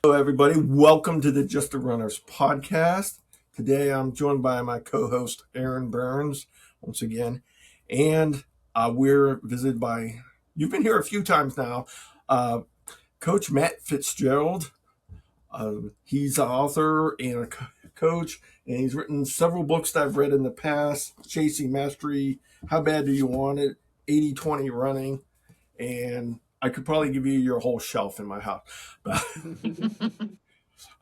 Hello, everybody. Welcome to the Just the Runners podcast. Today, I'm joined by my co-host Erin Burns once again, and we're visited by. You've been here a few times now, uh, Coach Matt Fitzgerald. He's an author and a coach, and he's written several books that I've read in the past: Chasing Mastery, How Bad Do You Want It, 80-20 Running, and I could probably give you your whole shelf in my house. But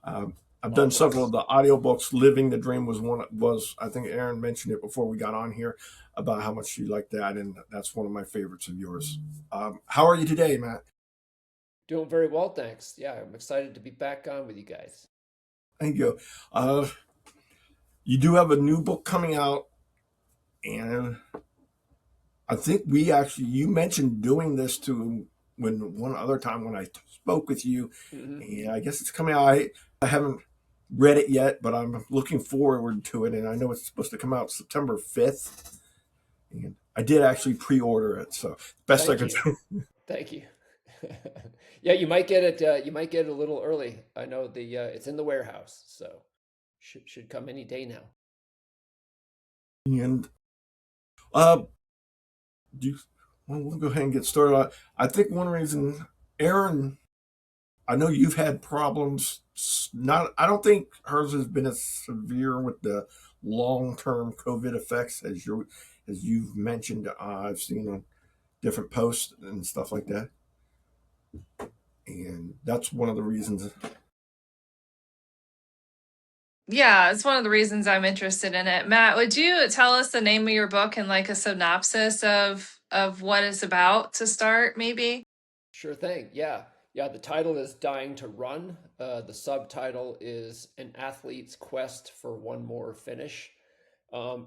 I've done several of the audiobooks. Living the Dream was I think Erin mentioned it before we got on here about how much she liked that, and that's one of my favorites of yours. How are you today, Matt? Doing very well, thanks. Yeah, I'm excited to be back on with you guys. Thank you. Uh, you do have a new book coming out, and I think you mentioned doing this to when one other time when I spoke with you, hmm and I guess it's coming out. I haven't read it yet, but I'm looking forward to it, and I know it's supposed to come out September 5th. And I did actually pre-order it, so best I Thank could you. do. Thank you. Yeah, you might get it. You might get it a little early. I know it's in the warehouse, so should come any day now. And uh, do you, well, we'll go ahead and get started. I think one reason, Erin, I know you've had problems. Not, I don't think hers has been as severe with the long-term COVID effects as you've mentioned. I've seen on different posts and stuff like that, and that's one of the reasons. Yeah, it's one of the reasons I'm interested in it. Matt, would you tell us the name of your book and like a synopsis of what it's about to start, maybe? Sure thing. Yeah, yeah. The title is "Dying to Run." The subtitle is "An Athlete's Quest for One More Finish."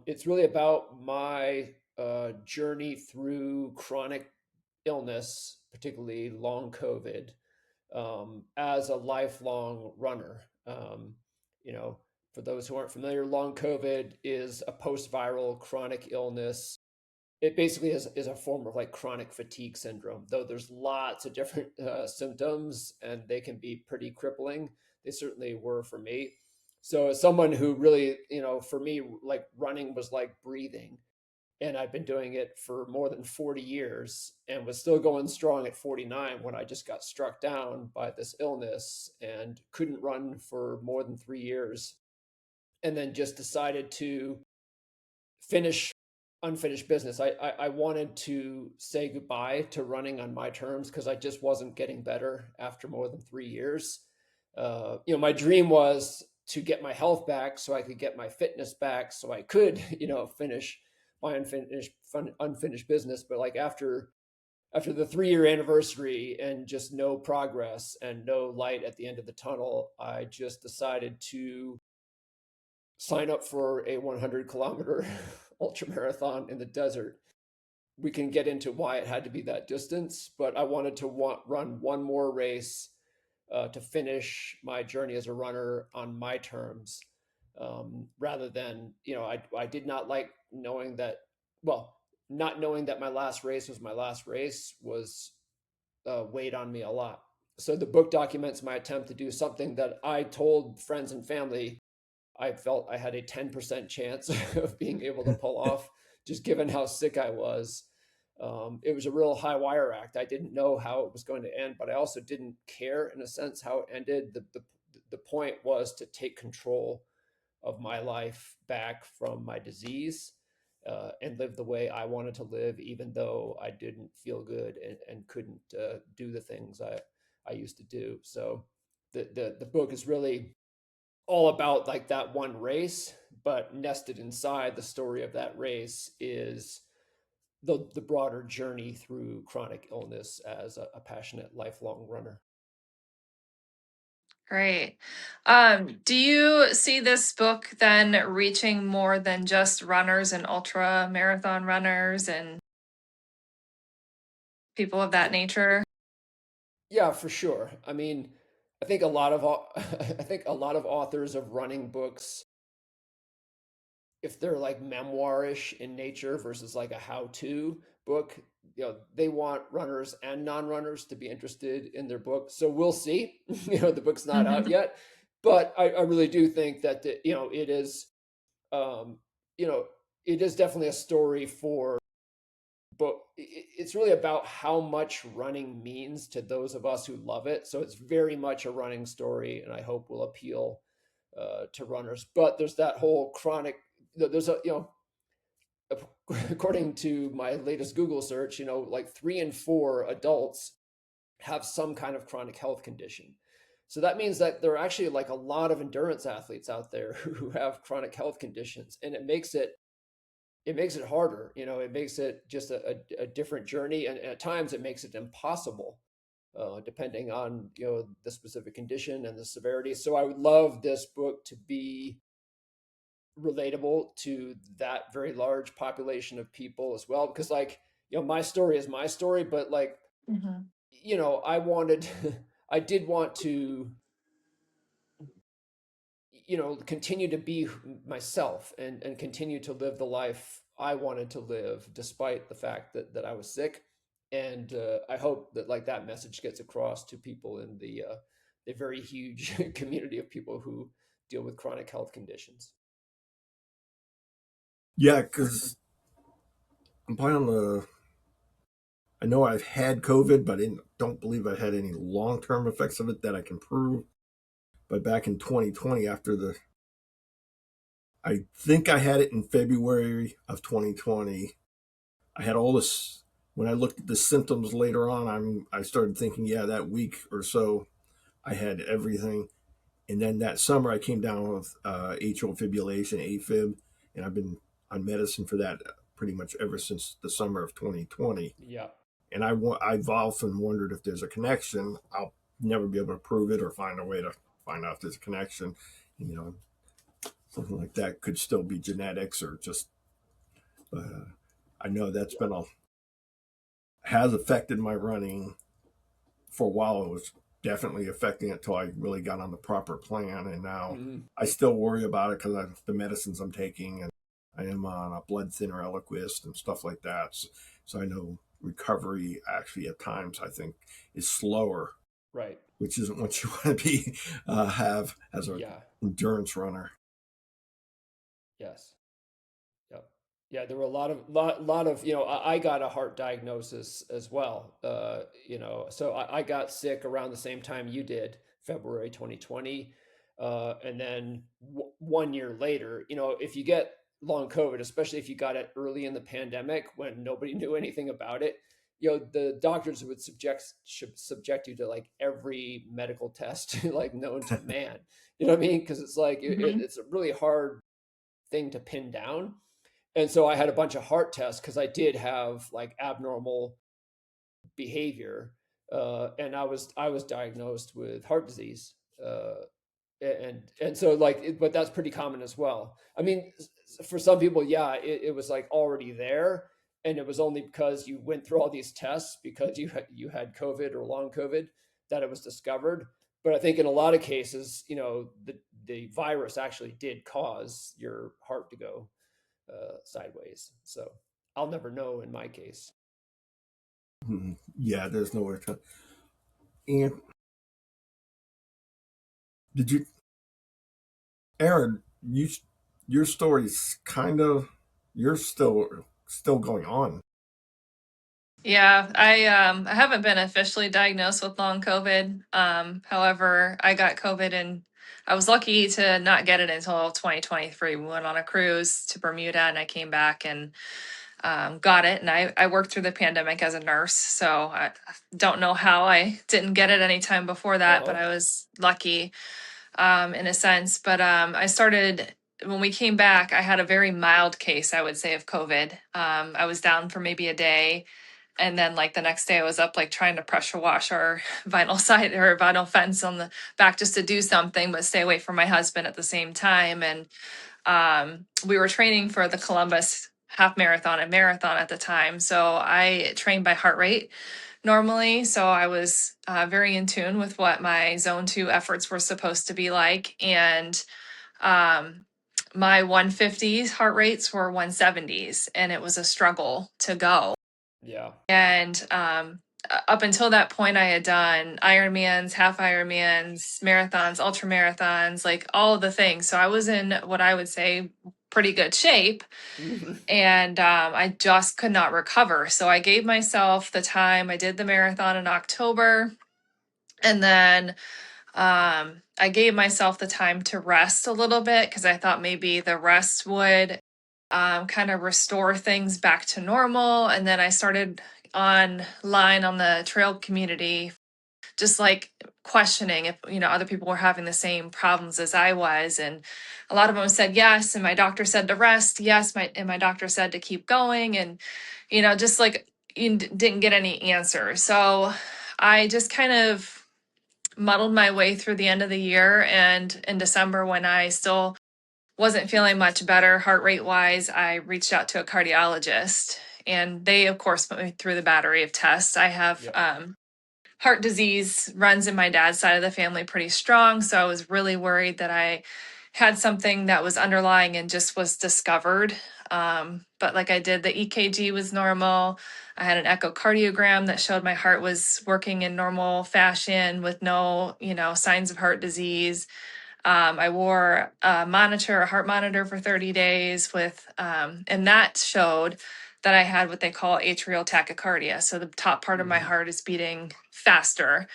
It's really about my journey through chronic illness, particularly long COVID, as a lifelong runner. You know, for those who aren't familiar, long COVID is a post-viral chronic illness. It basically is a form of like chronic fatigue syndrome, though there's lots of different symptoms and they can be pretty crippling. They certainly were for me. So as someone who really, for me, like running was like breathing, and I've been doing it for more than 40 years and was still going strong at 49 when I just got struck down by this illness and couldn't run for more than 3 years, and then just decided to finish unfinished business. I wanted to say goodbye to running on my terms because I just wasn't getting better after more than 3 years. My dream was to get my health back so I could get my fitness back so I could, finish my unfinished business. But like after the 3 year anniversary and just no progress and no light at the end of the tunnel, I just decided to sign up for a 100-kilometer ultra marathon in the desert. We can get into why it had to be that distance, but I wanted to run one more race to finish my journey as a runner on my terms, rather than, I did not like knowing that, well, not knowing that my last race was my last race was weighed on me a lot. So the book documents my attempt to do something that I told friends and family I felt I had a 10% chance of being able to pull off, just given how sick I was. It was a real high wire act. I didn't know how it was going to end, but I also didn't care in a sense how it ended. The point was to take control of my life back from my disease, and live the way I wanted to live, even though I didn't feel good and couldn't do the things I used to do. So the book is really all about like that one race, but nested inside the story of that race is the broader journey through chronic illness as a passionate lifelong runner. Great. Do you see this book then reaching more than just runners and ultra marathon runners and people of that nature? Yeah, for sure. I mean, I think a lot of I think a lot of authors of running books, if they're like memoirish in nature versus like a how-to book, they want runners and non-runners to be interested in their book. So we'll see. The book's not out yet, but I really do think that it is, um, it is definitely a story for. But it's really about how much running means to those of us who love it. So it's very much a running story, and I hope will appeal to runners. But there's that whole chronic. There's a according to my latest Google search, like 3 in 4 adults have some kind of chronic health condition. So that means that there are actually like a lot of endurance athletes out there who have chronic health conditions, and it makes it harder. It makes it just a different journey, and at times it makes it impossible, depending on the specific condition and the severity. So I would love this book to be relatable to that very large population of people as well, because my story is my story, but Mhm. I wanted I did want to continue to be myself and continue to live the life I wanted to live despite the fact that I was sick. And I hope that that message gets across to people in the very huge community of people who deal with chronic health conditions. Yeah, because I'm probably on the. I know I've had COVID, but I don't believe I had any long term effects of it that I can prove. But back in 2020, I think I had it in February of 2020. I had all this. When I looked at the symptoms later on, I started thinking, yeah, that week or so, I had everything. And then that summer, I came down with atrial fibrillation, AFib, and I've been on medicine for that pretty much ever since the summer of 2020. Yeah. And I've often wondered if there's a connection. I'll never be able to prove it or find a way to find out if there's a connection. You know, something like that could still be genetics or just. I know that's Yeah. has affected my running for a while. It was definitely affecting it till I really got on the proper plan, and now Mhm. I still worry about it because of the medicines I'm taking, and I am on a blood thinner Eliquis and stuff like that. So I know recovery actually at times I think is slower, Right. which isn't what you want to be have as an Yeah. endurance runner. Yes. Yep. Yeah, there were a lot of I got a heart diagnosis as well. So I got sick around the same time you did, February 2020, and then 1 year later, if you get long COVID, especially if you got it early in the pandemic when nobody knew anything about it, the doctors would should subject you to like every medical test like known to man. You know what I mean? Because it's like Mhm. it's a really hard thing to pin down. And so I had a bunch of heart tests because I did have like abnormal behavior, and I was diagnosed with heart disease, and so but that's pretty common as well. I mean, for some people, yeah, it was like already there, and it was only because you went through all these tests because you had COVID or long COVID that it was discovered. But I think in a lot of cases, the virus actually did cause your heart to go sideways. So I'll never know in my case. Yeah, there's nowhere to. And did you, Aaron? Your story's kind of you're still going on. Yeah, I haven't been officially diagnosed with long COVID. However, I got COVID and I was lucky to not get it until 2023. We went on a cruise to Bermuda and I came back and got it. And I worked through the pandemic as a nurse, so I don't know how I didn't get it any time before that, but Uh-huh. I was lucky in a sense. But I started when we came back. I had a very mild case, I would say, of COVID. I was down for maybe a day, and then like the next day I was up like trying to pressure wash our vinyl side or vinyl fence on the back just to do something, but stay away from my husband at the same time. And we were training for the Columbus half marathon and marathon at the time. So I trained by heart rate normally. So I was very in tune with what my zone 2 efforts were supposed to be like. And um, my 150s heart rates were 170s, and it was a struggle to go. Yeah. And up until that point, I had done Ironmans, half Ironmans, marathons, ultra marathons, like all of the things. So I was in what I would say pretty good shape. And I just could not recover. So I gave myself the time. I did the marathon in October. And then I gave myself the time to rest a little bit because I thought maybe the rest would kind of restore things back to normal. And then I started online on the trail community, just like questioning if, other people were having the same problems as I was. And a lot of them said yes. And my doctor said to rest. Yes. My doctor said to keep going. And, just like you didn't get any answers. So I just kind of muddled my way through the end of the year. And in December, when I still wasn't feeling much better heart rate wise, I reached out to a cardiologist, and they of course put me through the battery of tests. I have heart disease, runs in my dad's side of the family pretty strong, so I was really worried that I had something that was underlying and just was discovered. But like I did, the EKG was normal. I had an echocardiogram that showed my heart was working in normal fashion with no, signs of heart disease. I wore a heart monitor for 30 days and that showed that I had what they call atrial tachycardia. So the top part of my heart is beating faster.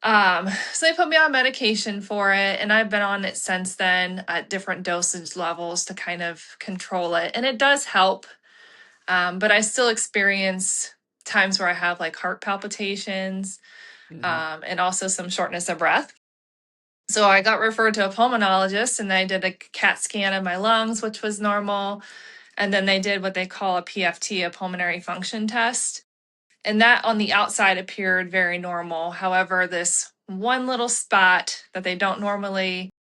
So they put me on medication for it, and I've been on it since then at different dosage levels to kind of control it. And it does help. But I still experience times where I have like heart palpitations, and also some shortness of breath. So I got referred to a pulmonologist, and they did a CAT scan of my lungs, which was normal. And then they did what they call a PFT, a pulmonary function test. And that on the outside appeared very normal. However, this one little spot that they don't normally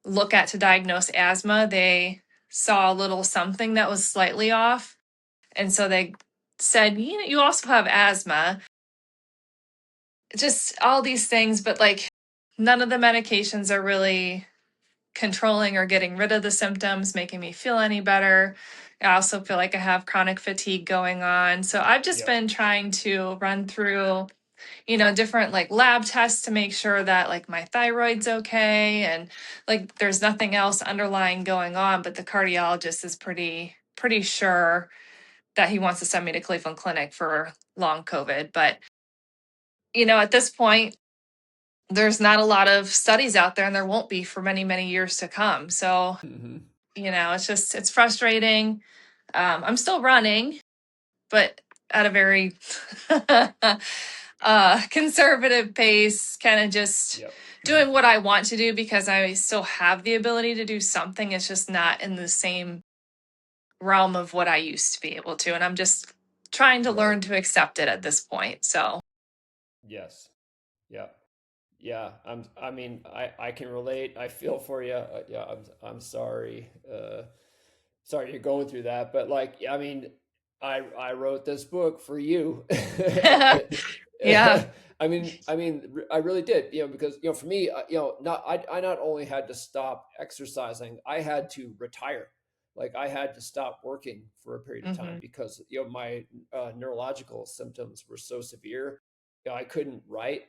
look at to diagnose asthma, they saw a little something that was slightly off. And so they said, you also have asthma. Just all these things, but like none of the medications are really controlling or getting rid of the symptoms, making me feel any better. I also feel like I have chronic fatigue going on. So I've just been trying to run through, different like lab tests to make sure that like my thyroid's okay and like there's nothing else underlying going on. But the cardiologist is pretty sure that he wants to send me to Cleveland Clinic for long COVID. But, at this point, there's not a lot of studies out there, and there won't be for many, many years to come. So, it's frustrating. I'm still running, but at a very conservative pace, kind of just doing what I want to do because I still have the ability to do something. It's just not in the same realm of what I used to be able to. And I'm just trying to learn to accept it at this point. So, Yes. Yeah. Yeah. I can relate. I feel for you. Yeah. I'm sorry. Sorry you're going through that, but like, I wrote this book for you. yeah. I really did, because, for me, I not only had to stop exercising, I had to retire. Like I had to stop working for a period of time because, my neurological symptoms were so severe. I couldn't write,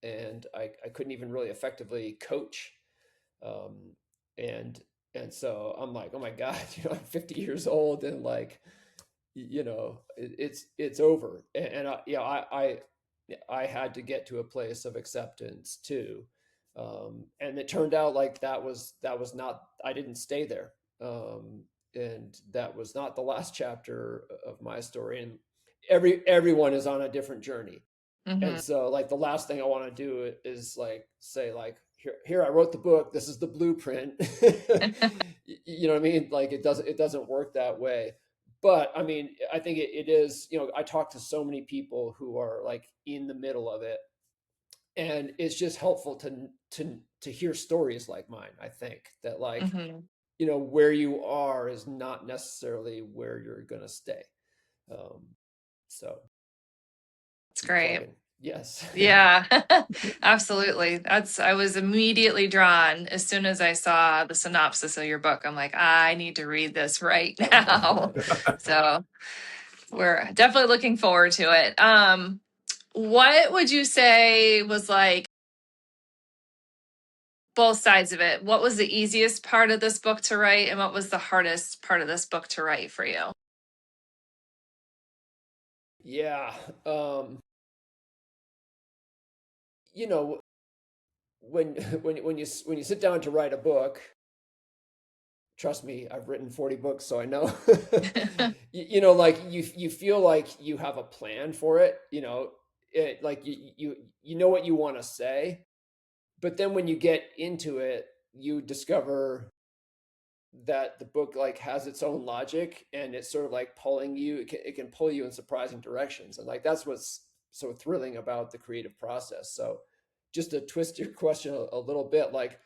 and I couldn't even really effectively coach. Um, and so I'm like, oh my God, I'm 50 years old, and like, it's over. And I had to get to a place of acceptance too. And it turned out like that was not, I didn't stay there. And that was not the last chapter of my story. And everyone is on a different journey. And so like the last thing I want to do is like say like, here I wrote the book, this is the blueprint. You know what I mean? Like it doesn't work that way. But I mean, I think it is, I talk to so many people who are like in the middle of it, and it's just helpful to hear stories like mine. I think that like, where you are is not necessarily where you're going to stay. So it's great. Plugging. Yes. Yeah, absolutely. I was immediately drawn as soon as I saw the synopsis of your book. I'm like, I need to read this right now. So We're definitely looking forward to it. What would you say was like both sides of it? What was the easiest part of this book to write, and what was the hardest part of this book to write for you? Yeah. You know, when when you sit down to write a book, trust me, I've written 40 books, so I know. Like you feel like you have a plan for it, like you know what you want to say, but then when you get into it, you discover that the book like has its own logic, and it's sort of like pulling you. It can pull you in surprising directions, and like that's what's so thrilling about the creative process. So just to twist your question a little bit, like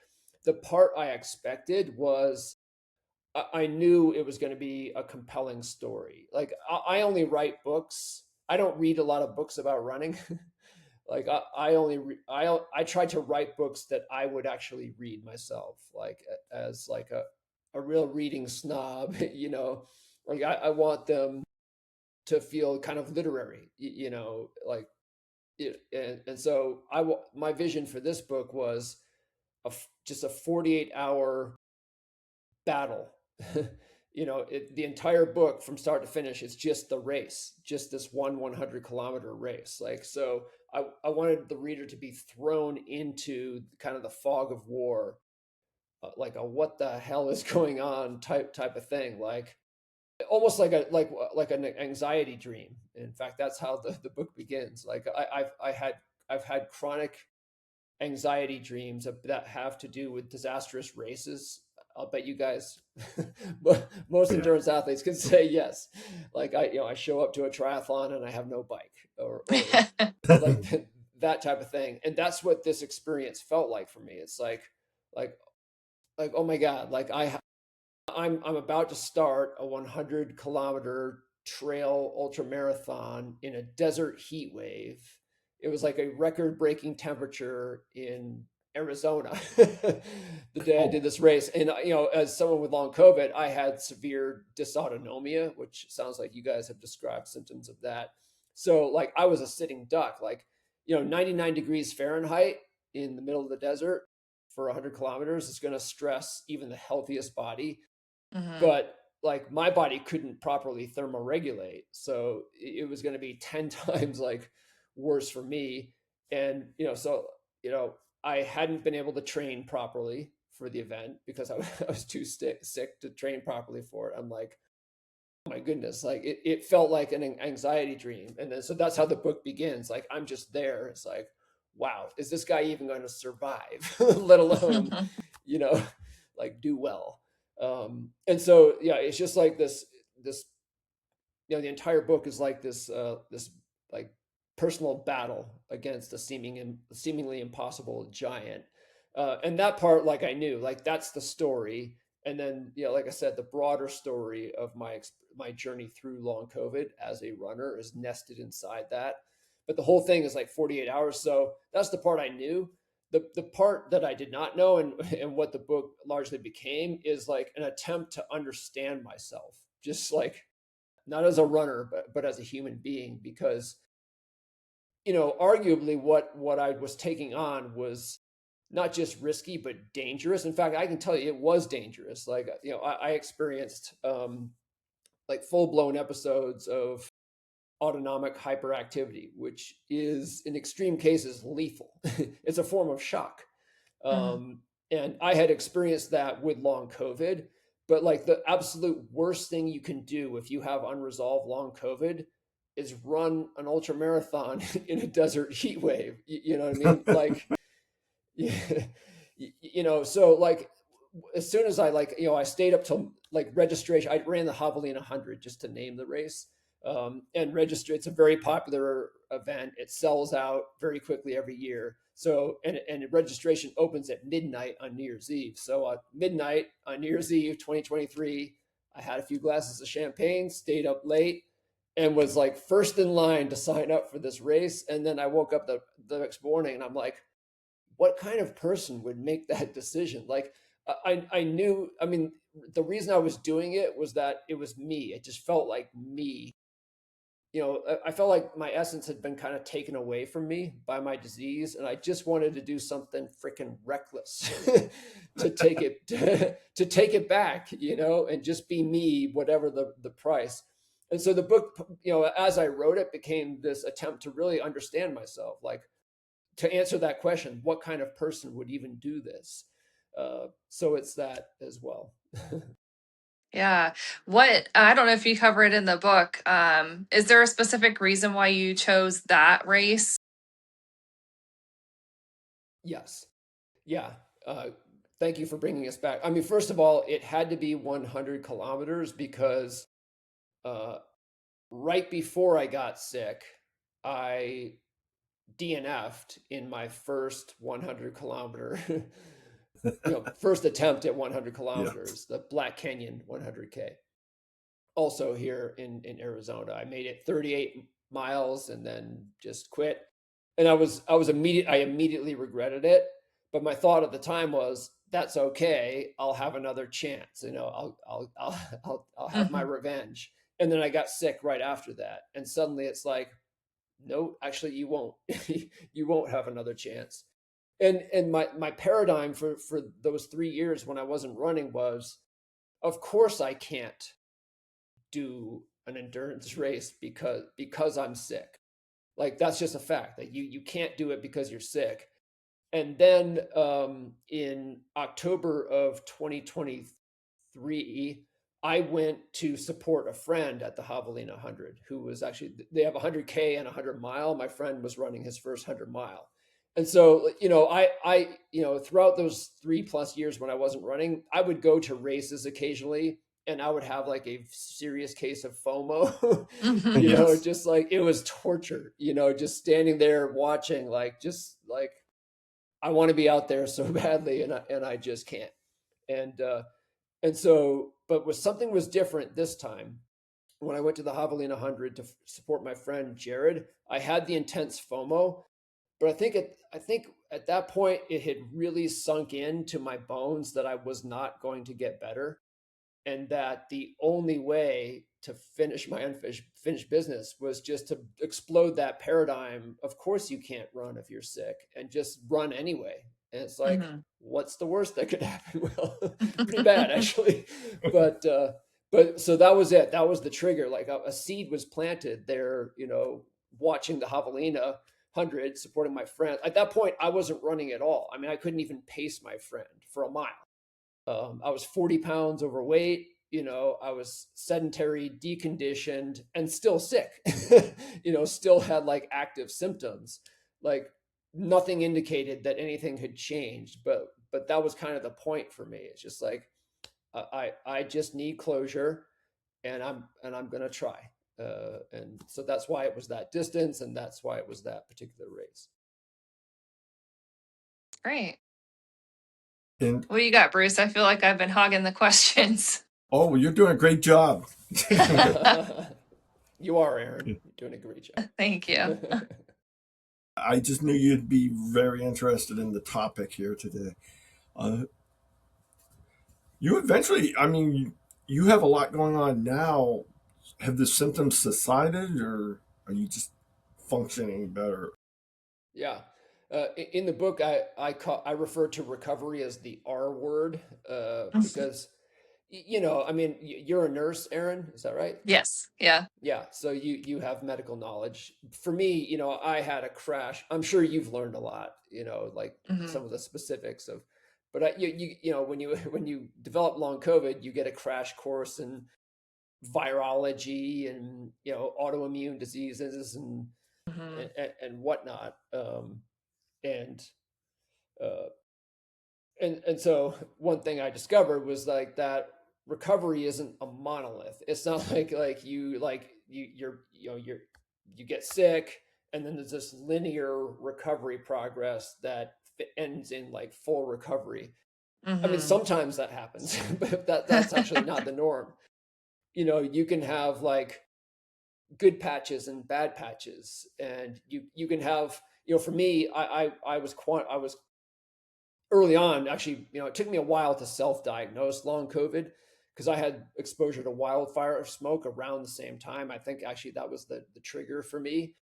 the part I expected was I knew it was going to be a compelling story. Like I only write books. I don't read a lot of books about running. Like I only I tried to write books that I would actually read myself, like as like a real reading snob. Like I want them to feel kind of literary. Like and so my vision for this book was just a 48-hour battle. The entire book from start to finish is just the race, just this 100-kilometer race. Like, so I wanted the reader to be thrown into kind of the fog of war, like a what the hell is going on type of thing, like almost like an anxiety dream. In fact, that's how the book begins. Like I've had chronic anxiety dreams that have to do with disastrous races. I'll bet you guys, most Yeah. endurance athletes can say yes. Like I show up to a triathlon and I have no bike, or like that type of thing. And that's what this experience felt like for me. It's like, oh my God, like I'm about to start a 100-kilometer trail ultra marathon in a desert heat wave. It was like a record breaking temperature in Arizona the day I did Oh, this race. And, as someone with long COVID, I had severe dysautonomia, which sounds like you guys have described symptoms of that. So, like, I was a sitting duck, like, 99 degrees Fahrenheit in the middle of the desert for 100 kilometers is going to stress even the healthiest body. Hmm. But like my body couldn't properly thermoregulate, so it was going to be 10 times like worse for me. And so I hadn't been able to train properly for the event because I was too sick to train properly for it. I'm like, oh my goodness, like it felt like an anxiety dream. And then so that's how the book begins. Like I'm just there. It's like, wow, is this guy even going to survive, let alone you know like do well. And so yeah, it's just like this the entire book is like this like personal battle against a seemingly impossible giant. And that part, like I knew, like that's the story. And then like I said, the broader story of my journey through long COVID as a runner is nested inside that. But the whole thing is like 48 hours, so that's the part I knew. The part that I did not know, and what the book largely became, is like an attempt to understand myself, just like not as a runner, but as a human being, because arguably what I was taking on was not just risky but dangerous. In fact, I can tell you it was dangerous. Like I experienced like full blown episodes of autonomic hyperactivity, which is in extreme cases lethal. It's a form of shock. Hmm. And I had experienced that with long COVID. But like the absolute worst thing you can do if you have unresolved long COVID is run an ultra marathon in a desert heat wave. You know what I mean? Like, yeah, so like as soon as I I stayed up till like registration. I ran the Javelina 100 just to name the race. And register. It's a very popular event. It sells out very quickly every year. So and registration opens at midnight on New Year's Eve. So at midnight on New Year's Eve, 2023, I had a few glasses of champagne, stayed up late, and was like first in line to sign up for this race. And then I woke up the next morning and I'm like, what kind of person would make that decision? Like I knew, I mean, the reason I was doing it was that it was me. It just felt like me. I felt like my essence had been kind of taken away from me by my disease, and I just wanted to do something freaking reckless to take it to take it back, and just be me, whatever the price. And so the book, as I wrote it, became this attempt to really understand myself, like to answer that question, what kind of person would even do this? So it's that as well. Yeah. I don't know if you cover it in the book. Is there a specific reason why you chose that race? Yes. Yeah. Thank you for bringing us back. I mean, first of all, it had to be 100 kilometers because uh, right before I got sick, I DNF'd in my first 100 kilometer, first attempt at 100 Yeah. kilometers, the Black Canyon 100K. Also here in Arizona, I made it 38 miles and then just quit. And I immediately regretted it. But my thought at the time was, that's okay. I'll have another chance. I'll have my Hmm. revenge. And then I got sick right after that. And suddenly it's like, no, actually you won't. You won't have another chance. And my paradigm for those 3 years when I wasn't running was, of course I can't do an endurance race because I'm sick. Like that's just a fact that you can't do it because you're sick. And then in October of 2023, I went to support a friend at the Javelina 100 who was actually, they have 100K and 100 mile. My friend was running his first 100 mile. And so, throughout those 3+ years when I wasn't running, I would go to races occasionally and I would have like a serious case of FOMO, Hmm. Yes. just like it was torture, just standing there watching, just like I want to be out there so badly, and I just can't. And so, but something was different this time. When I went to the Javelina 100 to support my friend Jared, I had the intense FOMO, but I think at that point it had really sunk into my bones that I was not going to get better, and that the only way to finish my unfinished business was just to explode that paradigm. Of course you can't run if you're sick, and just run anyway. And it's like, Hmm. what's the worst that could happen? Well, pretty bad actually. but so that was it. That was the trigger. Like a seed was planted there, watching the Javelina 100, supporting my friend. At that point I wasn't running at all. I mean, I couldn't even pace my friend for a mile. I was 40 pounds overweight. I was sedentary, deconditioned, and still sick. Still had like active symptoms. Like nothing indicated that anything had changed, but that was kind of the point for me. It's just like I just need closure, and I'm gonna try. And so that's why it was that distance, and that's why it was that particular race. Great. And What do you got, Bruce? I feel like I've been hogging the questions. oh, you're doing a great job. You are, Aaron. You're doing a great Thank you. job. I just knew you'd be very interested in the topic here today. Uh, you eventually, I mean, you have a lot going on now. Have the symptoms subsided, or are you just functioning better? Yeah. In the book, I refer to recovery as the R word, because, I mean, you're a nurse, Erin, is that right? Yes. Yeah. Yeah. So you have medical knowledge. For me, I had a crash. I'm sure you've learned a lot, like Hmm. some of the specifics of, but when you when you develop long COVID, you get a crash course in virology and autoimmune diseases Hmm. and whatnot. And uh, and so one thing I discovered was like that recovery isn't a monolith. It's not you get sick and then there's this linear recovery progress that ends in like full recovery. I mean, Hmm. sometimes that happens, but that's actually not the norm. You can have like good patches and bad patches, and you can have, for me, I was early on, actually, it took me a while to self-diagnose long COVID because I had exposure to wildfire smoke around the same time. I think actually that was the trigger for me.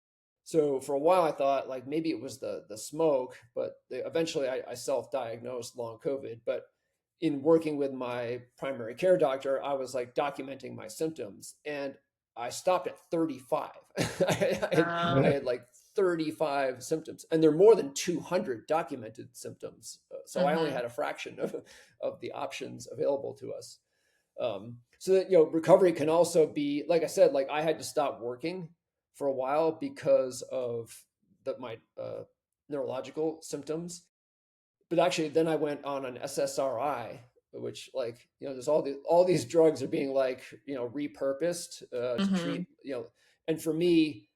So for a while, I thought like maybe it was the smoke, but eventually I self-diagnosed long COVID. But in working with my primary care doctor, I was like documenting my symptoms, and I stopped at 35. I Um, had like 35 symptoms, and there are more than 200 documented symptoms. So I only mhm, had a fraction of the options available to us. So that, you know, recovery can also be, like I said, like I had to stop working for a while because of my neurological symptoms. But actually, then I went on an SSRI, which, like, you know, there's all these drugs are being like, you know, repurposed to treat, mhm, you know, and for me,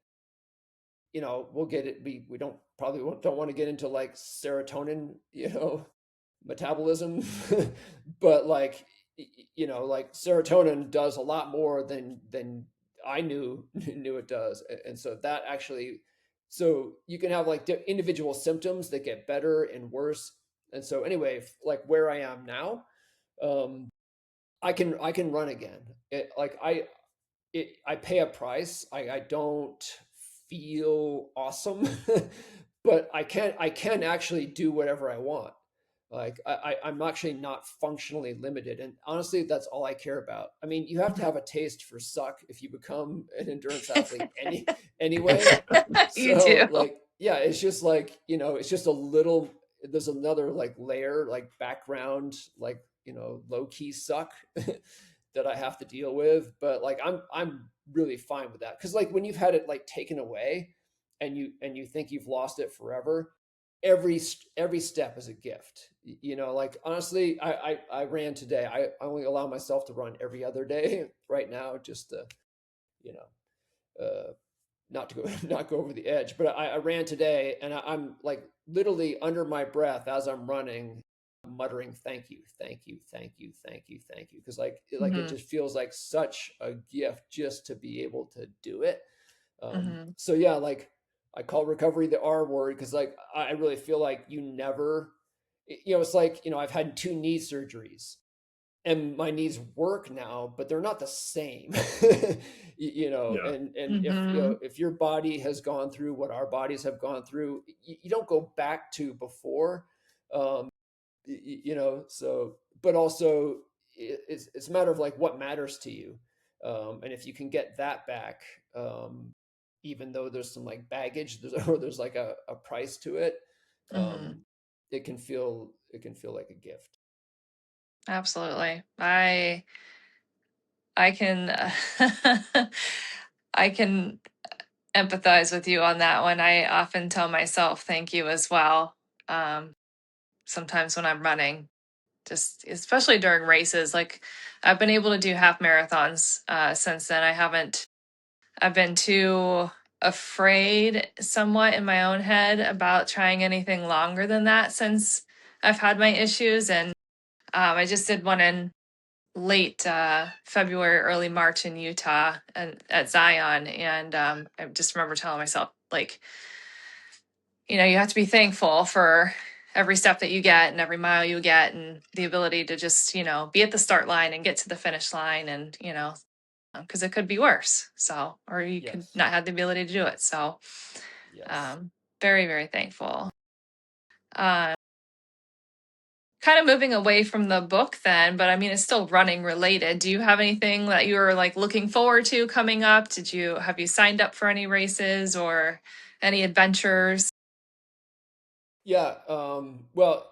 you know, we'll get it. We don't probably don't want to get into like serotonin, you know, metabolism, but like, you know, like serotonin does a lot more than I knew it does, and so that actually, so you can have like individual symptoms that get better and worse, and so anyway, like where I am now, um, I can run again. Like I pay a price. I don't feel awesome, but I can actually do whatever I want. Like I'm actually not functionally limited, and honestly, that's all I care about. I mean, you have to mhm. have a taste for suck if you become an endurance athlete anyway. You do. So like, yeah, it's just like, you know, it's just a little. There's another like layer, like background, like, you know, low key suck that I have to deal with. But like I'm really fine with that, because like when you've had it like taken away, and you think you've lost it forever, every step is a gift. You know, like honestly, I ran today. I only allow myself to run every other day right now, just to, you know, not to go not go over the edge. But I ran today, and I'm like literally under my breath as I'm running, muttering, "Thank you, thank you, thank you, thank you, thank you," because like it Mhm, just feels like such a gift just to be able to do it. mhm, So yeah, like I call recovery the R word, because like I really feel like you never, you know, it's like, you know, I've had two knee surgeries, and my knees work now, but they're not the same. You know, Yeah. and if, you know, mhm, if your body has gone through what our bodies have gone through, you don't go back to before. Um, you know, so, but also it's a matter of like what matters to you, and if you can get that back, even though there's some like baggage, or there's like a price to it, mhm. um, it can feel like a gift. Absolutely. I can I can empathize with you on that one. I often tell myself thank you as well. Um, Sometimes when I'm running, just especially during races, like I've been able to do half marathons since then. I've been too afraid somewhat in my own head about trying anything longer than that since I've had my issues. And I just did one in late February, early March in Utah and at Zion. And I just remember telling myself, like, you have to be thankful for every step that you get and every mile you get and the ability to just, be at the start line and get to the finish line and, because it could be worse. So, or you could Yes. not have the ability to do it. So, Yes. um, very, very thankful. Uh, Kind of moving away from the book then, but I mean, it's still running related. Do you have anything that you were like looking forward to coming up? Have you signed up for any races or any adventures? Yeah. Well,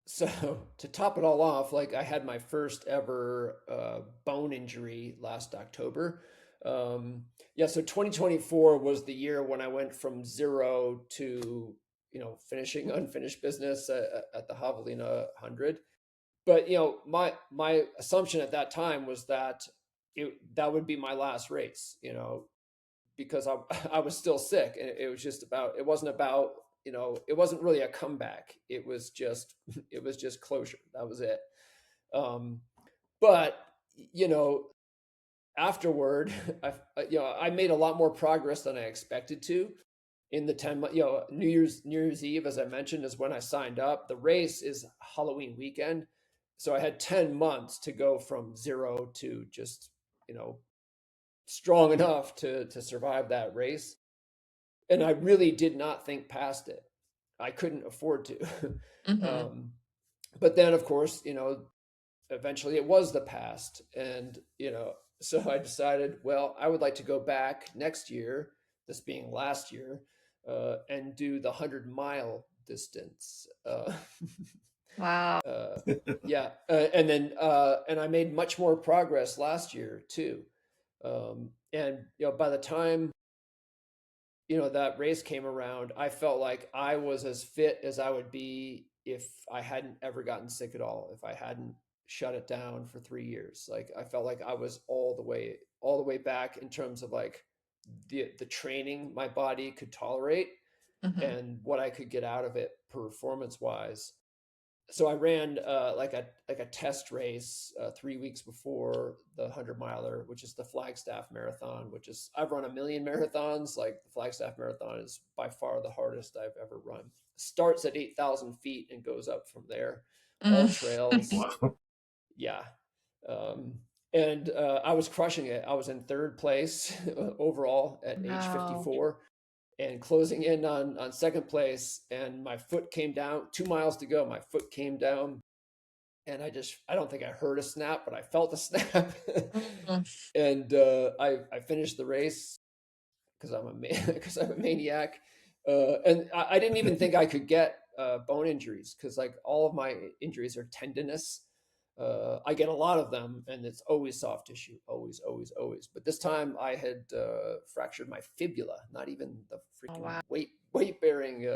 so to top it all off, like I had my first ever bone injury last October. Yeah, so 2024 was the year when I went from zero to, you know, finishing unfinished business at the Javelina 100. But you know, my assumption at that time was that that would be my last race. You know, because I was still sick, and it was just about, it wasn't about, you know, it wasn't really a comeback. It was just it was just closure. That was it. Um, but you know, afterward, I made a lot more progress than I expected to in the 10 month, New Year's Eve, as I mentioned, is when I signed up. The race is Halloween weekend. So I had 10 months to go from 0 to just, strong enough to survive that race. And I really did not think past it. I couldn't afford to. Mm-hmm. um, but then, of course, eventually it was the past. And, so I decided, well, I would like to go back next year, this being last year, and do the 100-mile distance. Wow. Yeah. And I made much more progress last year too. And, by the time, that race came around, I felt like I was as fit as I would be if I hadn't ever gotten sick at all, if I hadn't shut it down for 3 years. Like I felt like I was all the way back in terms of like the training my body could tolerate Mm-hmm. and what I could get out of it performance wise. So I ran like a test race 3 weeks before the 100-miler, which is the Flagstaff Marathon. Which is I've run a million marathons. Like the Flagstaff Marathon is by far the hardest I've ever run. Starts at 8,000 feet and goes up from there. All trails. Wow. Yeah. Um, and I was crushing it. I was in third place overall at age Wow. 54 and closing in on second place. And my foot came down, 2 miles to go. My foot came down and I don't think I heard a snap, but I felt a snap. Mm. And I finished the race because because I'm a maniac. And I didn't even think I could get bone injuries because like all of my injuries are tendinous. I get a lot of them, and it's always soft tissue, always, always, always. But this time I had fractured my fibula, not even the Oh, freaking wow. weight bearing.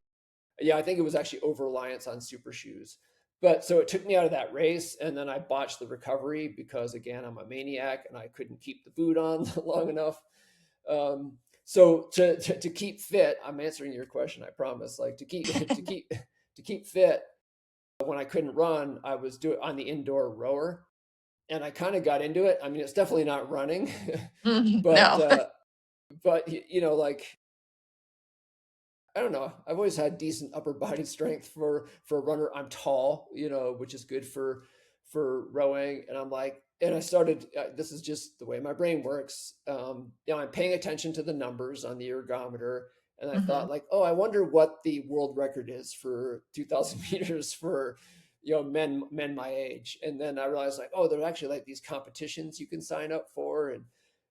Yeah, I think it was actually over reliance on super shoes. But so it took me out of that race, and then I botched the recovery because again I'm a maniac and I couldn't keep the boot on long enough. Um, so to keep fit, I'm answering your question, I promise. Like to keep to keep fit, when I couldn't run, I was doing on the indoor rower, and I kind of got into it. I mean, it's definitely not running, but No. like I don't know. I've always had decent upper body strength for a runner. I'm tall, which is good for rowing. And I'm like, and I started. This is just the way my brain works. I'm paying attention to the numbers on the ergometer, and I Hmm. thought like, oh, I wonder what the world record is for 2,000 meters for men my age. And then I realized like, oh, there are actually like these competitions you can sign up for, and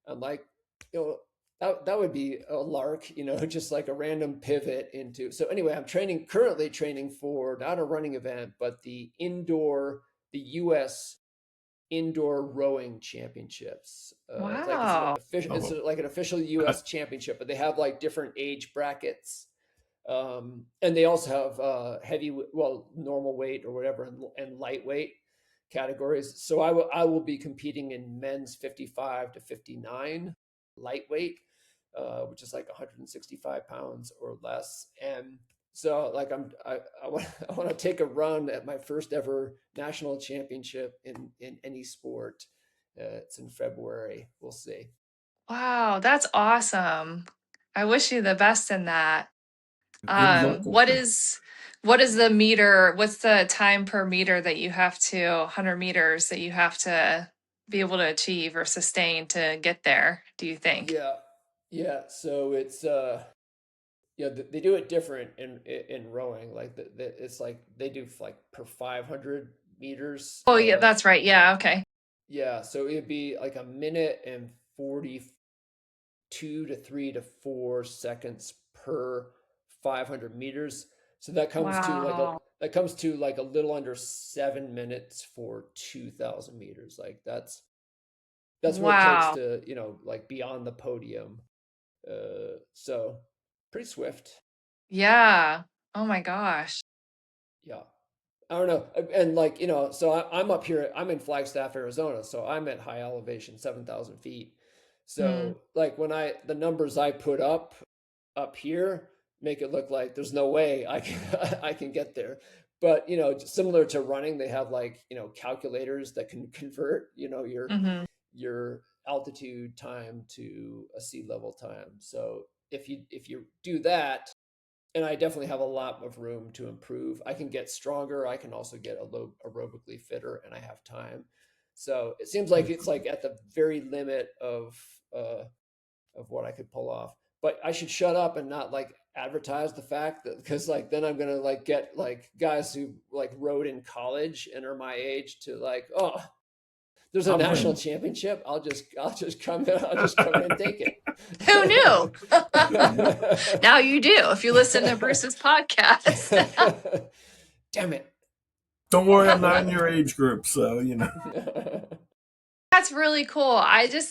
I'm like, you know that would be a lark, just like a random pivot into. So anyway, I'm currently training for not a running event, but the U.S. indoor rowing championships. Wow. It's Oh, like an official U.S. championship, but they have like different age brackets, and they also have normal weight or whatever, and lightweight categories. So I will be competing in men's 55 to 59 lightweight, which is like 165 pounds or less. And so like I want to take a run at my first ever national championship in any sport. It's in February. We'll see. Wow, that's awesome. I wish you the best in that. good luck with What that. is the meter? What's the time per meter that you have to 100 meters that you have to be able to achieve or sustain to get there, do you think? Yeah, yeah. So it's they do it different in rowing. Like it's like they do like per 500 meters. Oh, yeah, that's right. Yeah, okay. Yeah, so it'd be like a minute and 42 to 3 to 4 seconds per 500 meters. So Wow. that comes to like a little under 7 minutes for 2,000 meters. Like that's what it takes Wow. to like be on the podium. So pretty swift. Yeah. Oh my gosh. Yeah. I don't know. And like, so I'm up here, I'm in Flagstaff, Arizona. So I'm at high elevation, 7,000 feet. Mm, So like the numbers I put up here make it look like there's no way I can, I can get there. But, similar to running, they have like, calculators that can convert, mm-hmm. your altitude time to a sea level time. So if you do that, and I definitely have a lot of room to improve. I can get stronger. I can also get aerobically fitter, and I have time. So it seems like it's like at the very limit of what I could pull off. But I should shut up and not like advertise the fact that, because like then I'm gonna like get like guys who like rode in college and are my age to like, oh, there's a I'm national in. championship. I'll just come in. I'll just come in and take Who knew? it. Now you do if you listen to Bruce's podcast. Damn it. Don't worry, I'm not in your age group, so That's really cool.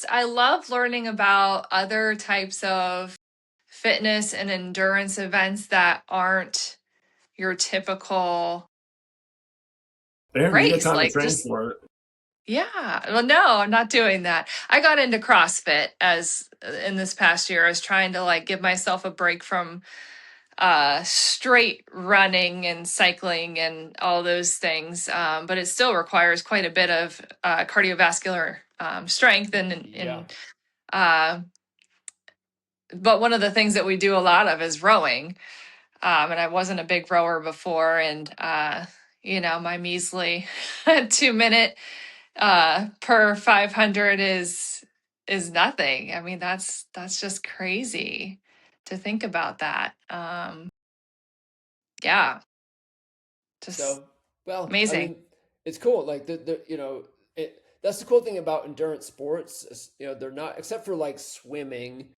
I love learning about other types of fitness and endurance events that aren't your typical Aaron, you got race. time to Like train just for it. yeah. Well, no, I'm not doing that. I got into CrossFit as in this past year. I was trying to like give myself a break from straight running and cycling and all those things. But it still requires quite a bit of cardiovascular strength Yeah. uh, but one of the things that we do a lot of is rowing. And I wasn't a big rower before, and my measly 2 minute per 500 is nothing. I mean, that's just crazy to think about that. Yeah, just So, well, I amazing. mean, it's cool. Like that's the cool thing about endurance sports. They're not, except for like swimming,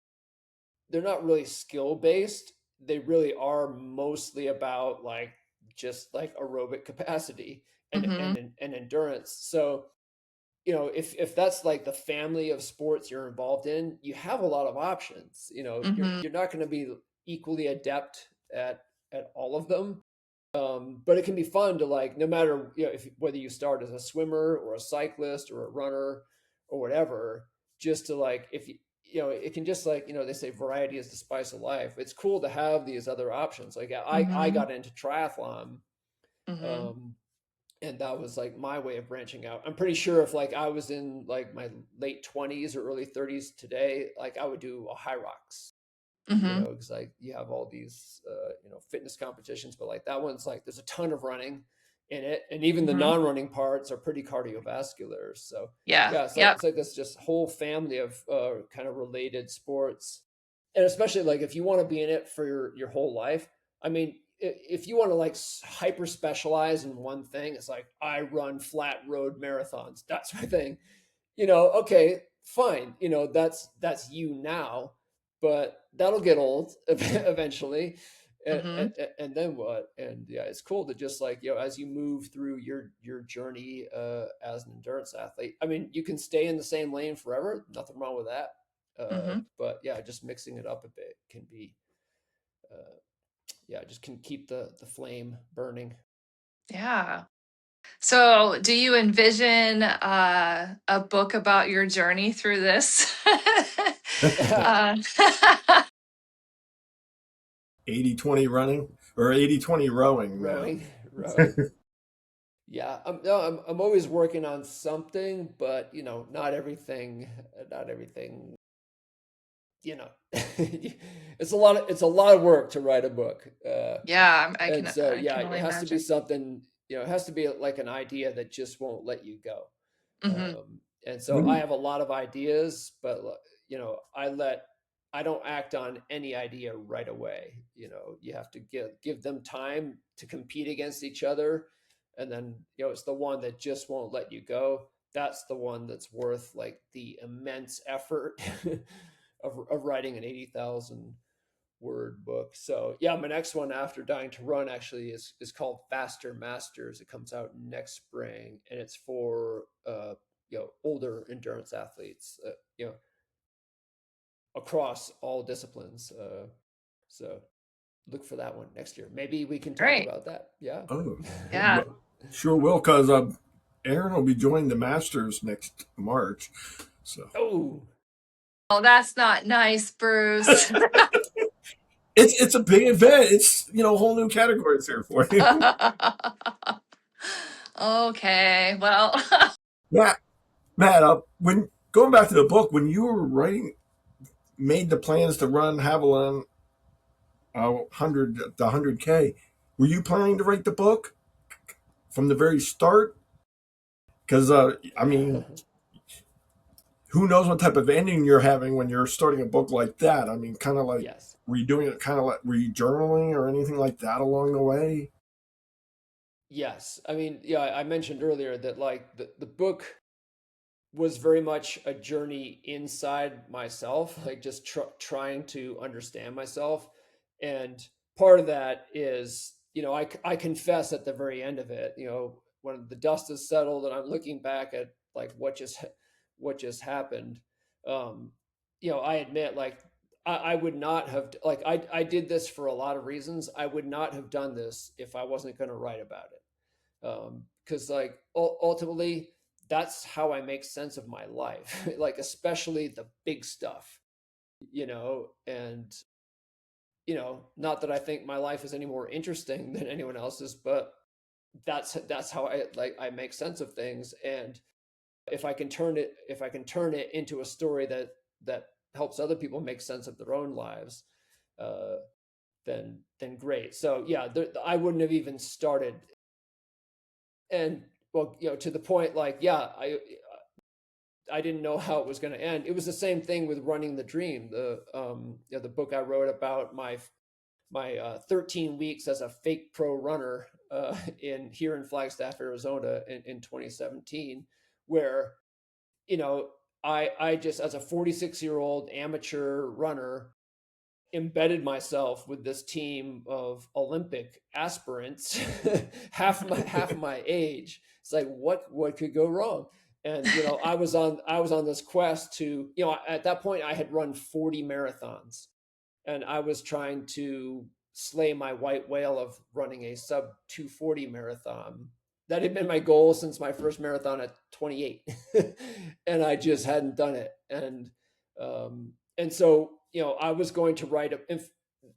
they're not really skill based. They really are mostly about like just like aerobic capacity and Mm-hmm. and endurance. So, if that's like the family of sports you're involved in, you have a lot of options. Mm-hmm. You're not going to be equally adept at all of them. But it can be fun to like, no matter, if whether you start as a swimmer or a cyclist or a runner or whatever, just to like, if it can just like, they say variety is the spice of life. It's cool to have these other options. Like I Mm-hmm. got into triathlon, Mm-hmm. um, and that was like my way of branching out. I'm pretty sure if like I was in like my late 20s or early 30s today, like I would do a high rocks, Mm-hmm. because like you have all these fitness competitions, but like that one's like there's a ton of running in it, and even the Mm-hmm. non-running parts are pretty cardiovascular. So Yeah. yeah, Yep. it's like this just whole family of kind of related sports, and especially like if you want to be in it for your whole life. I mean, if you want to like hyper specialize in one thing, it's like I run flat road marathons. That's my thing. Okay, fine. That's you now, but that'll get old eventually. And, Mm-hmm. and, and then what? And yeah, it's cool to just like, as you move through your journey as an endurance athlete. I mean, you can stay in the same lane forever. Nothing wrong with that. Mm-hmm. But yeah, just mixing it up a bit can be, uh, yeah, just can keep the flame burning. Yeah. So, do you envision a book about your journey through this? uh, 80-20 running or 80-20 rowing now. Rowing. Yeah, no, I'm always working on something, but not everything. It's a lot of work to write a book, yeah, and so I yeah, can it only has to be imagine. something. It has to be like an idea that just won't let you go. Hmm. And so I When have a lot of ideas, but I don't act on any idea right away. You have to give them time to compete against each other, and then it's the one that just won't let you go. That's the one that's worth like the immense effort of writing an 80,000 word book. So yeah, my next one after Dying to Run actually is called Faster Masters. It comes out next spring, and it's for older endurance athletes, across all disciplines. So look for that one next year. Maybe we can talk Great. about that. Yeah. oh, Yeah. sure will, because Aaron will be joining the Masters next March. So Oh, Oh, that's not nice, Bruce. it's a big event. It's whole new categories here for you. Okay. Well, Matt, when going back to the book, when you were writing, made the plans to run Haviland, the 100K. Were you planning to write the book from the very start? Because I mean, who knows what type of ending you're having when you're starting a book like that? I mean, kind of like, Yes. were you doing it kind of like, were you journaling or anything like that along the way? Yes. I mean, yeah, I mentioned earlier that like the book was very much a journey inside myself, like just trying to understand myself. And part of that is, I confess at the very end of it, when the dust is settled and I'm looking back at like what just happened, um, I admit like I would not have like I did this for a lot of reasons. I would not have done this if I wasn't going to write about it. Because like ultimately that's how I make sense of my life, like especially the big stuff, and not that I think my life is any more interesting than anyone else's, but that's how I make sense of things. And if I can turn it into a story that helps other people make sense of their own lives, uh, then great. So yeah, I wouldn't have even started. And well, to the point, like, yeah, I didn't know how it was going to end. It was the same thing with Running the Dream, the book I wrote about my 13 weeks as a fake pro runner in here in Flagstaff, Arizona in 2017, where you know I just, as a 46-year-old amateur runner, embedded myself with this team of Olympic aspirants, half my age. It's like what could go wrong? And I was on this quest to, at that point I had run 40 marathons, and I was trying to slay my white whale of running a sub 240 marathon. That had been my goal since my first marathon at 28, and I just hadn't done it. And so I was going to write a.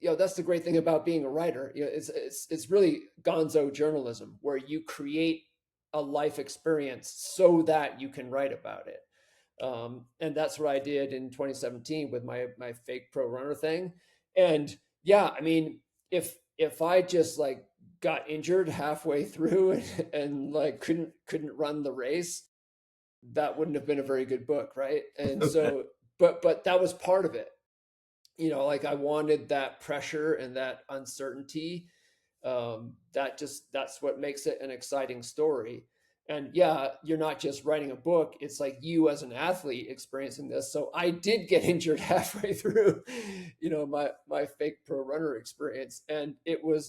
That's the great thing about being a writer. It's really gonzo journalism, where you create a life experience so that you can write about it. And that's what I did in 2017 with my fake pro runner thing. And yeah, I mean, if I just like got injured halfway through and like couldn't run the race, that wouldn't have been a very good book, right? And Okay. so, but that was part of it. Like I wanted that pressure and that uncertainty. That's what makes it an exciting story. And yeah, you're not just writing a book, it's like you as an athlete experiencing this. So I did get injured halfway through my fake pro runner experience, and it was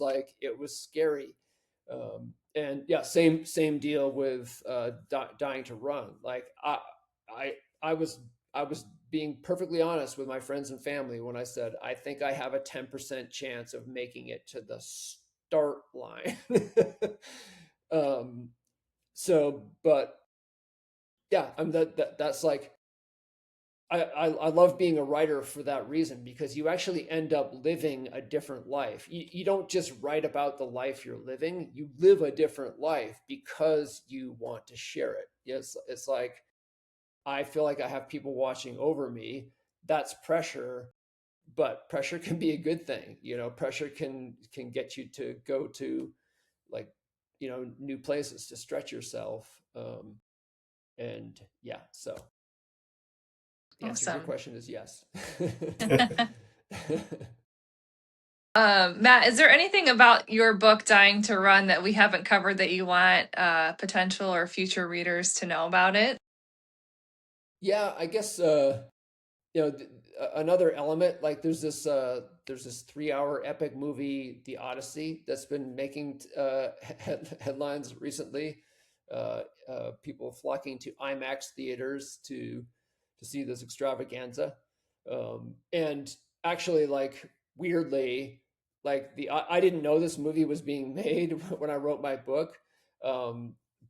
scary. And yeah, same deal with dying to run. Like I I was I was being perfectly honest with my friends and family when I said I think I have a 10% chance of making it to the start line. um, but yeah, that's like I love being a writer for that reason, because you actually end up living a different life. You don't just write about the life you're living, you live a different life because you want to share it. Yes, it's like I feel like I have people watching over me. That's pressure, but pressure can be a good thing. Pressure can get you to go to like new places to stretch yourself. And yeah, so the answer to your Awesome. question is yes. Matt, is there anything about your book Dying to Run that we haven't covered that you want potential or future readers to know about it? Yeah, I guess another element, like there's this 3-hour epic movie, The Odyssey, that's been making headlines recently. People flocking to IMAX theaters to see this extravaganza. And actually, like, weirdly, like I didn't know this movie was being made when I wrote my book.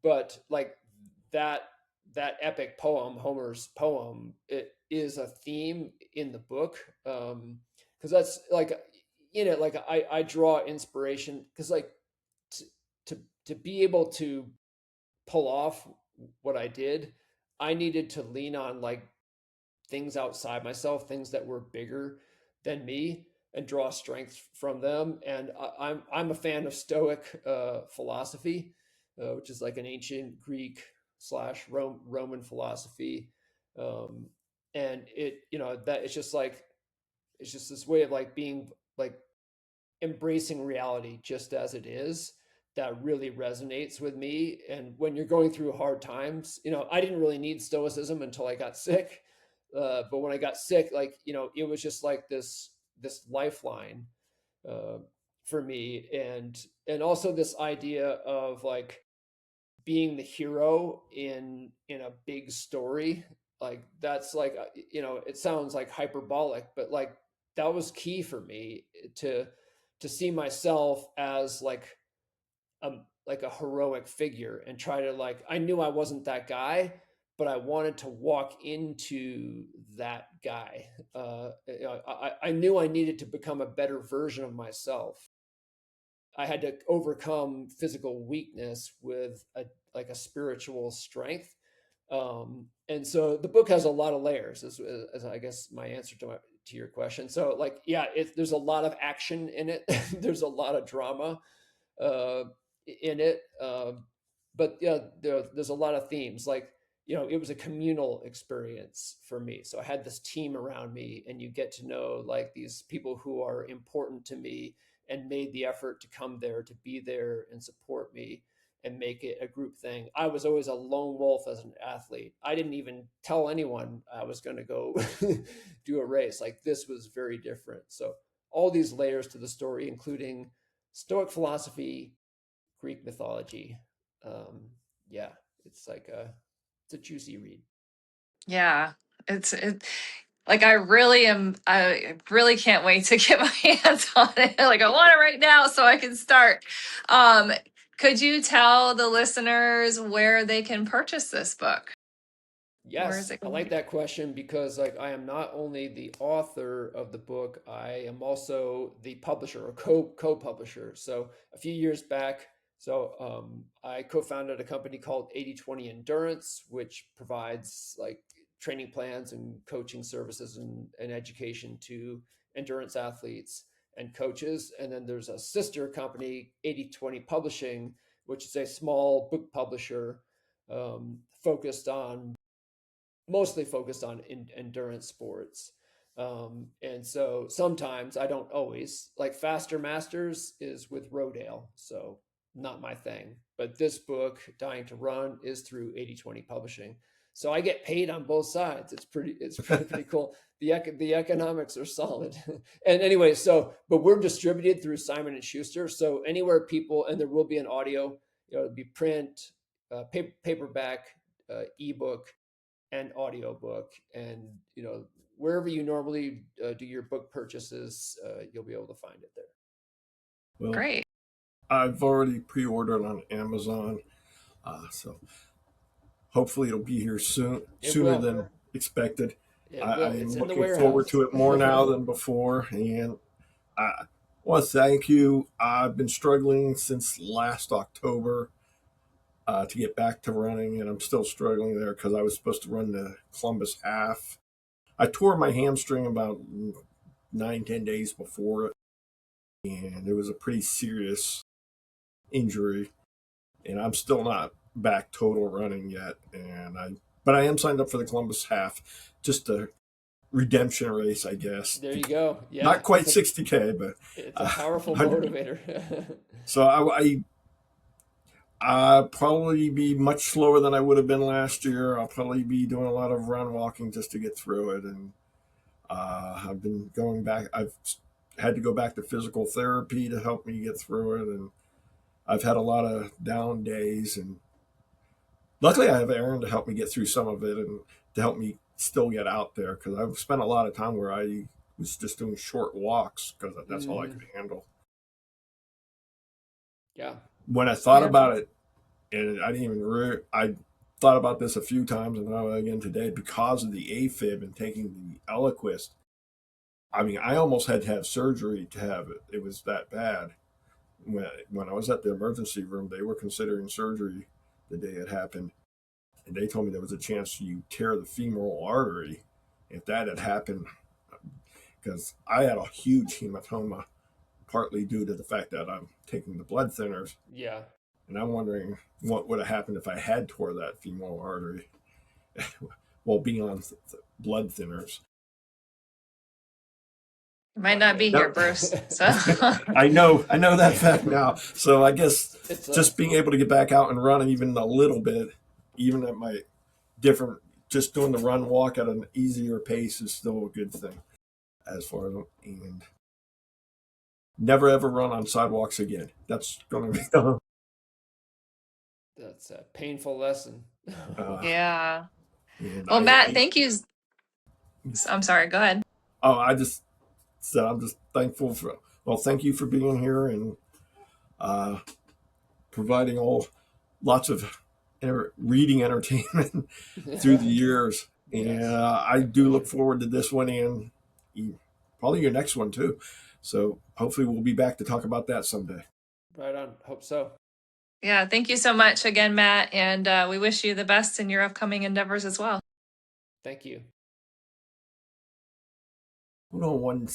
But like that that epic poem, Homer's poem, it is a theme in the book. Because that's like in it, like I draw inspiration, because like to, to to be able to pull off what I did, I needed to lean on like things outside myself, things that were bigger than me. and draw strength from them. And I'm a fan of Stoic philosophy, which is like an ancient Greek slash Roman philosophy. Um, and it, that it's just this way of like being like embracing reality just as it is that really resonates with me. And when you're going through hard times, I didn't really need stoicism until I got sick. But when I got sick, like, it was just like this lifeline uh, for me. And also this idea of like being the hero in a big story. Like that's like, it sounds like hyperbolic, but like that was key for me to see myself as a like a heroic figure, and try to like, I knew I wasn't that guy, but I wanted to walk into that guy. I knew I needed to become a better version of myself. I had to overcome physical weakness with a spiritual strength. And so the book has a lot of layers, as I guess my answer to your question. So like, yeah, there's a lot of action in it. There's a lot of drama uh, in it. But yeah, there's a lot of themes. Like, it was a communal experience for me. So I had this team around me, and you get to know like these people who are important to me and made the effort to come there, to be there and support me and make it a group thing. I was always a lone wolf as an athlete. I didn't even tell anyone I was going to go do a race. Like, this was very different. So all these layers to the story, including Stoic philosophy, Greek mythology. Yeah, it's it's a juicy read. Yeah. It like I really can't wait to get my hands on it. Like, I want it right now so I can start. Um, could you tell the listeners where they can purchase this book? Where is Yes, it I going to like be? that question, because like I am not only the author of the book, I am also the publisher or co-publisher. So a few years back, I co-founded a company called 80/20 Endurance, which provides like training plans and coaching services and education to endurance athletes and coaches. And then there's a sister company, 80/20 Publishing, which is a small book publisher focused on mostly focused on endurance sports. And so sometimes, I don't always, like Faster Masters is with Rodale, so not my thing. But this book, Dying to Run, is through 80/20 Publishing. So I get paid on both sides. It's pretty cool. The economics are solid. And anyway, but we're distributed through Simon and Schuster. So anywhere people, and there will be an audio, it'll be print, paperback, ebook, and audiobook. And wherever you normally do your book purchases, you'll be able to find it there. Well, Great. I've already pre-ordered on Amazon, so hopefully it'll be here It sooner will. than expected. It will. I'm It's in the looking forward warehouse. to it more now than before, and I want to thank you. I've been struggling since last October to get back to running, and I'm still struggling there because I was supposed to run the Columbus half. I tore my hamstring about 9, 10 days before it, and it was a pretty serious injury, and I'm still not back total running yet. But I am signed up for the Columbus half, just a redemption race, I guess. There you go. Yeah, Not quite 60K, but it's a powerful 100. motivator. So I'll probably be much slower than I would have been last year. I'll probably be doing a lot of run walking just to get through it. And I've been going back. I've had to go back to physical therapy to help me get through it. And I've had a lot of down days. And luckily, I have Erin to help me get through some of it and to help me still get out there, because I've spent a lot of time where I was just doing short walks because that's all I Mm, could handle. yeah. When I thought Yeah. about it, and I didn't even I thought about this a few times, and now again today, because of the AFib and taking the Eliquis. I mean, I almost had to have surgery to have it. It was that bad. When I was at the emergency room, they were considering surgery the day it happened, and they told me there was a chance you tear the femoral artery. If that had happened, because I had a huge hematoma, partly due to the fact that I'm taking the blood thinners. Yeah. And I'm wondering what would have happened if I had tore that femoral artery while being on blood thinners. You might not be No. here, Bruce. So I know that fact now. So I guess It's just being able to get back out and run even a little bit, even at my different, just doing the run walk at an easier pace is still a good thing. As far as, and never ever run on sidewalks again. That's going to be. that's a painful lesson. yeah. And Well, Matt, thank you. I'm sorry. Go ahead. Oh, I just said I'm just thankful for. Well, thank you for being here and providing lots of reading entertainment through the years. And Yes. I do look forward to this one and probably your next one too. So hopefully we'll be back to talk about that someday. Right on. Hope so. Yeah. Thank you so much again, Matt. And we wish you the best in your upcoming endeavors as well. Thank you. Hold on one